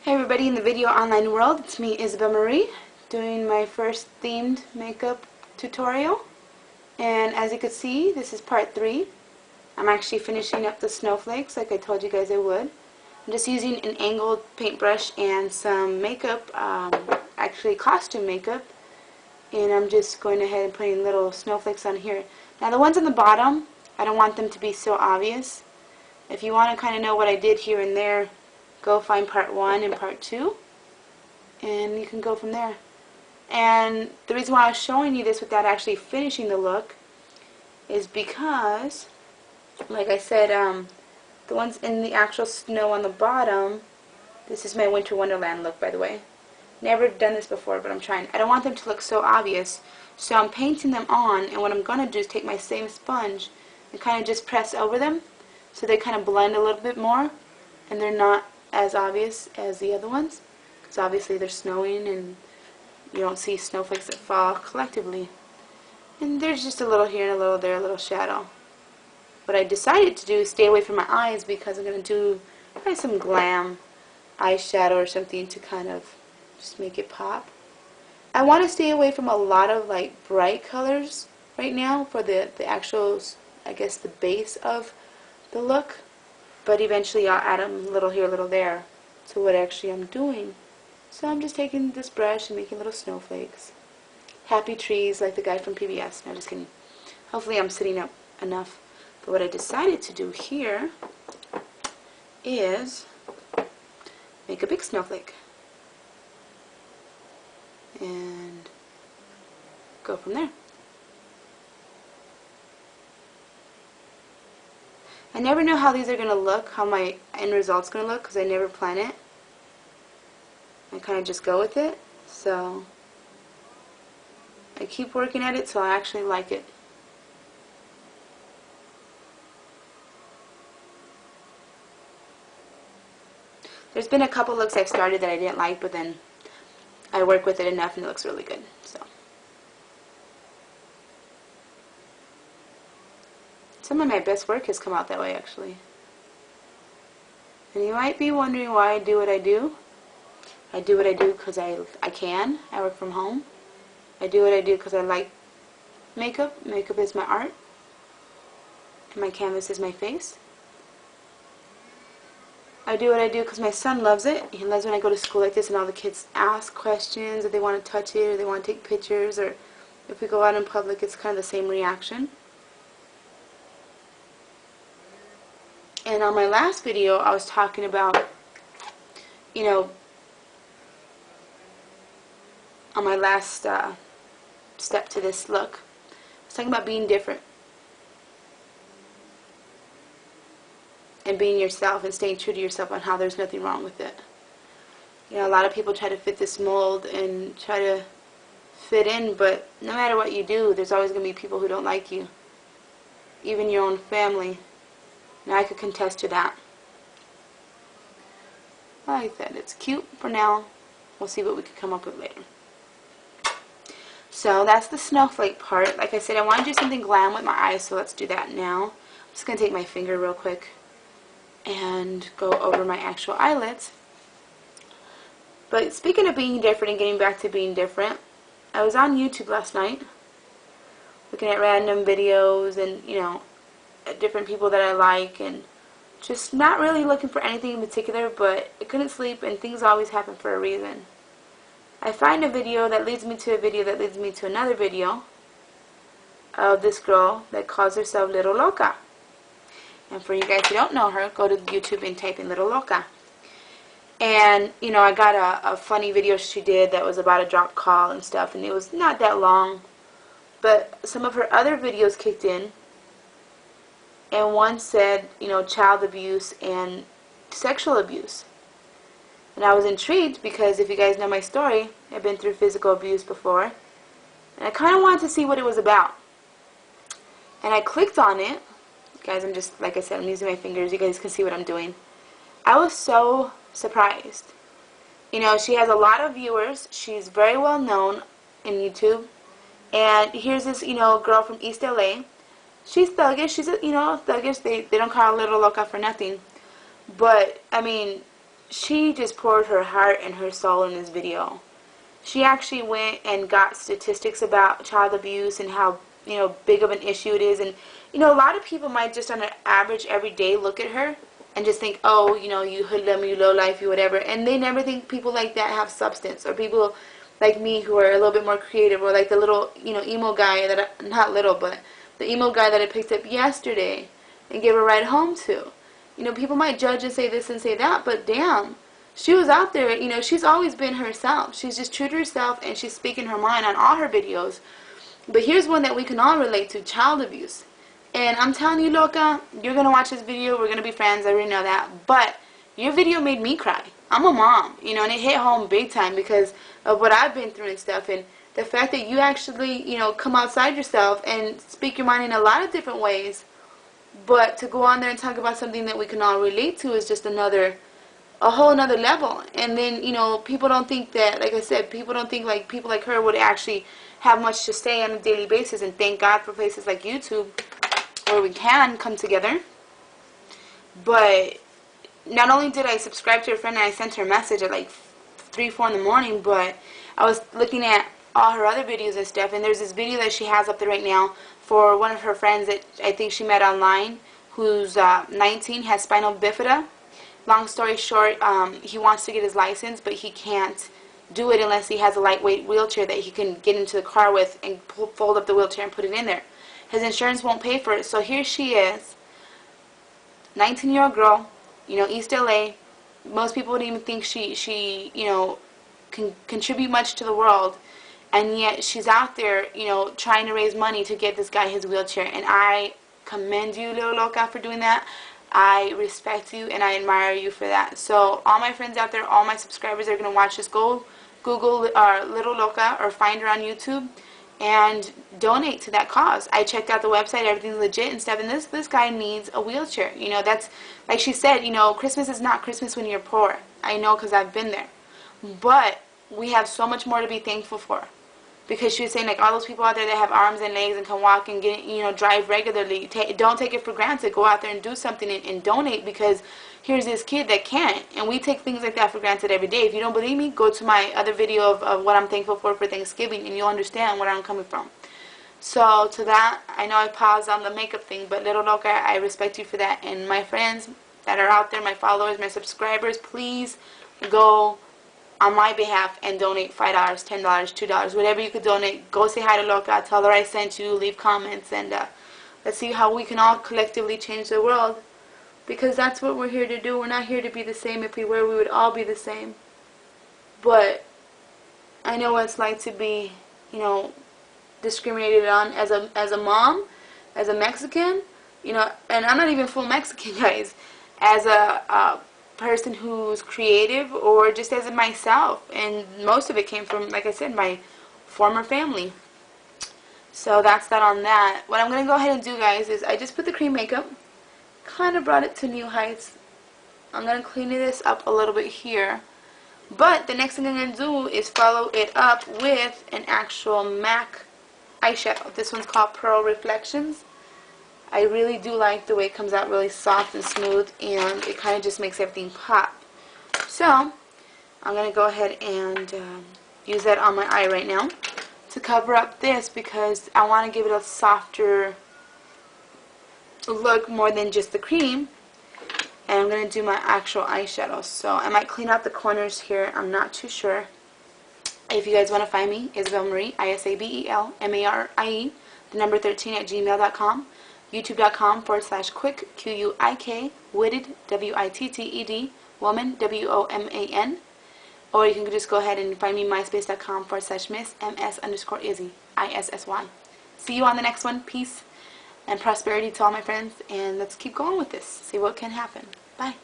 Hey everybody in the video online world, it's me Isabel Marie doing my first themed makeup tutorial, and as you can see this is part 3. I'm actually finishing up the snowflakes like I told you guys I would. I'm just using an angled paintbrush and some makeup, actually costume makeup, and I'm just going ahead and putting little snowflakes on here. Now the ones on the bottom, I don't want them to be so obvious. If you want to kind of know what I did here and there, go find part 1 and part 2 and you can go from there. And the reason why I was showing you this without actually finishing the look is because, like I said, the ones in the actual snow on the bottom, this is my Winter Wonderland look, by the way. Never done this before, but I'm trying. I don't want them to look so obvious, so I'm painting them on, and what I'm going to do is take my same sponge and kind of just press over them so they kind of blend a little bit more and they're not as obvious as the other ones, because obviously they're snowing and you don't see snowflakes that fall collectively. And there's just a little here and a little there, a little shadow. What I decided to do is stay away from my eyes because I'm going to do probably some glam eyeshadow or something to kind of just make it pop. I want to stay away from a lot of like bright colors right now for the actual, I guess, the base of the look. But eventually I'll add them a little here, a little there to what actually I'm doing. So I'm just taking this brush and making little snowflakes. Happy trees like the guy from PBS. No, just kidding. Hopefully I'm sitting up enough. But what I decided to do here is make a big snowflake. And go from there. I never know how these are going to look, how my end result's going to look, because I never plan it. I kind of just go with it. So I keep working at it so I actually like it. There's been a couple looks I've started that I didn't like, but then I work with it enough and it looks really good. So some of my best work has come out that way, actually. And you might be wondering why I do what I do. I do what I do because I can. I work from home. I do what I do because I like makeup. Makeup is my art. And my canvas is my face. I do what I do because my son loves it. He loves when I go to school like this and all the kids ask questions, if they want to touch it, or they want to take pictures, or if we go out in public, it's kind of the same reaction. And on my last video, I was talking about, you know, on my last step to this look, I was talking about being different. And being yourself and staying true to yourself on how there's nothing wrong with it. You know, a lot of people try to fit this mold and try to fit in, but no matter what you do, there's always going to be people who don't like you. Even your own family. Now I could contest to that. Like that. It's cute for now. We'll see what we can come up with later. So that's the snowflake part. Like I said, I want to do something glam with my eyes, so let's do that now. I'm just going to take my finger real quick and go over my actual eyelids. But speaking of being different and getting back to being different, I was on YouTube last night looking at random videos and, you know, at different people that I like, and just not really looking for anything in particular, but I couldn't sleep and things always happen for a reason. I find a video that leads me to a video that leads me to another video of this girl that calls herself Little Loca. And for you guys who don't know her, go to YouTube and type in Little Loca. And, you know, I got a funny video she did that was about a drop call and stuff, and it was not that long. But some of her other videos kicked in, and one said, you know, child abuse and sexual abuse. And I was intrigued because if you guys know my story, I've been through physical abuse before. And I kind of wanted to see what it was about. And I clicked on it. Guys, I'm just, like I said, I'm using my fingers. You guys can see what I'm doing. I was so surprised. You know, she has a lot of viewers. She's very well known in YouTube. And here's this, you know, girl from East LA. She's thuggish. She's, you know, thuggish. They don't call her Little Loca for nothing. But, I mean, she just poured her heart and her soul in this video. She actually went and got statistics about child abuse and how, you know, big of an issue it is. And, you know, a lot of people might just on an average everyday look at her and just think, oh, you know, you hoodlum, you lowlife, you whatever. And they never think people like that have substance, or people like me who are a little bit more creative, or like the little, you know, emo guy that, not little, but the emo guy that I picked up yesterday and gave a ride home to. You know, people might judge and say this and say that, but damn, she was out there. You know, she's always been herself. She's just true to herself, and she's speaking her mind on all her videos. But here's one that we can all relate to: child abuse. And I'm telling you, Loca, you're going to watch this video. We're going to be friends. I already know that. But your video made me cry. I'm a mom, you know, and it hit home big time because of what I've been through and stuff. And the fact that you actually, you know, come outside yourself and speak your mind in a lot of different ways. But to go on there and talk about something that we can all relate to is just a whole another level. And then, you know, people don't think that, like I said, people don't think like people like her would actually have much to say on a daily basis. And thank God for places like YouTube where we can come together. But not only did I subscribe to her friend and I sent her a message at like 3, 4 in the morning, but I was looking at all her other videos and stuff, and there's this video that she has up there right now for one of her friends that I think she met online, who's 19, has spinal bifida. Long story short, he wants to get his license, but he can't do it unless he has a lightweight wheelchair that he can get into the car with and fold up the wheelchair and put it in there. His insurance won't pay for it, so here she is, 19-year-old girl, you know, East LA. Most people wouldn't even think she you know, can contribute much to the world, and yet she's out there, you know, trying to raise money to get this guy his wheelchair. And I commend you, little Loca, for doing that. I respect you and I admire you for that. So all my friends out there, all my subscribers that are going to watch this, go Google Little Loca or find her on YouTube and donate to that cause. I checked out the website, everything's legit and stuff, and this guy needs a wheelchair. You know, that's, like she said, you know, Christmas is not Christmas when you're poor. I know, because I've been there. But we have so much more to be thankful for. Because she was saying, like, all those people out there that have arms and legs and can walk and get, you know, drive regularly, don't take it for granted. Go out there and do something and donate, because here's this kid that can't. And we take things like that for granted every day. If you don't believe me, go to my other video of what I'm thankful for Thanksgiving, and you'll understand where I'm coming from. So, to that, I know I paused on the makeup thing, but little Loca, I respect you for that. And my friends that are out there, my followers, my subscribers, please go on my behalf and donate $5, $10, $2, whatever you could donate. Go say hi to Loca, tell her I sent you, leave comments, and let's see how we can all collectively change the world, because that's what we're here to do. We're not here to be the same. If we were, we would all be the same. But I know what it's like to be, you know, discriminated on as a mom, as a Mexican, you know, and I'm not even full Mexican, guys, as a person who's creative, or just as myself. And most of it came from, like I said, my former family. So that's that on that. What I'm going to go ahead and do, guys, is I just put the cream makeup, kind of brought it to new heights. I'm going to clean this up a little bit here. But the next thing I'm going to do is follow it up with an actual MAC eyeshadow. This one's called Pearl Reflections. I really do like the way it comes out really soft and smooth, and it kind of just makes everything pop. So, I'm going to go ahead and use that on my eye right now to cover up this, because I want to give it a softer look more than just the cream. And I'm going to do my actual eyeshadow. So, I might clean out the corners here. I'm not too sure. If you guys want to find me, Isabel Marie, ISABELMARIE, the number 13 at gmail.com. YouTube.com/quick, QUIK, witted, WITTED, woman, WOMAN. Or you can just go ahead and find me myspace.com/miss, MS_Izzy, ISSY. See you on the next one. Peace and prosperity to all my friends. And let's keep going with this. See what can happen. Bye.